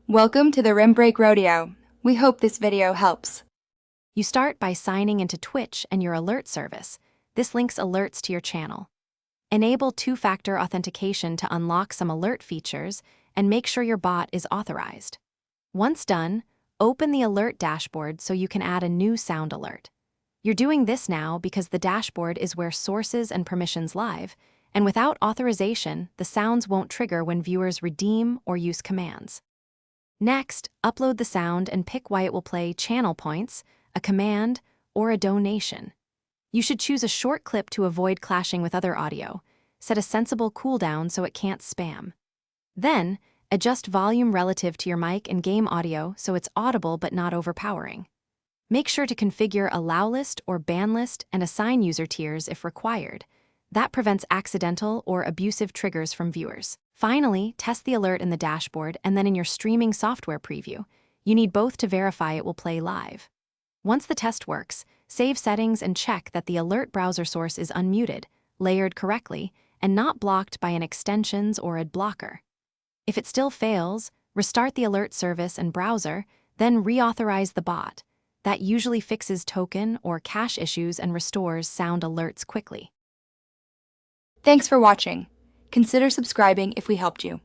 Welcome to the Rim Break Rodeo. We hope this video helps. You start by signing into Twitch and your alert service. This links alerts to your channel. Enable two-factor authentication to unlock some alert features and make sure your bot is authorized. Once done, open the alert dashboard so you can add a new sound alert. You're doing this now because the dashboard is where sources and permissions live, and without authorization, the sounds won't trigger when viewers redeem or use commands. Next, upload the sound and pick why it will play channel points, a command, or a donation. You should choose a short clip to avoid clashing with other audio. Set a sensible cooldown so it can't spam. Then, adjust volume relative to your mic and game audio so it's audible but not overpowering. Make sure to configure allow list or ban list and assign user tiers if required. That prevents accidental or abusive triggers from viewers. Finally, test the alert in the dashboard and then in your streaming software preview. You need both to verify it will play live. Once the test works, save settings and check that the alert browser source is unmuted, layered correctly, and not blocked by an extensions or ad blocker. If it still fails, restart the alert service and browser, then reauthorize the bot. That usually fixes token or cache issues and restores sound alerts quickly. Thanks for watching. Consider subscribing if we helped you.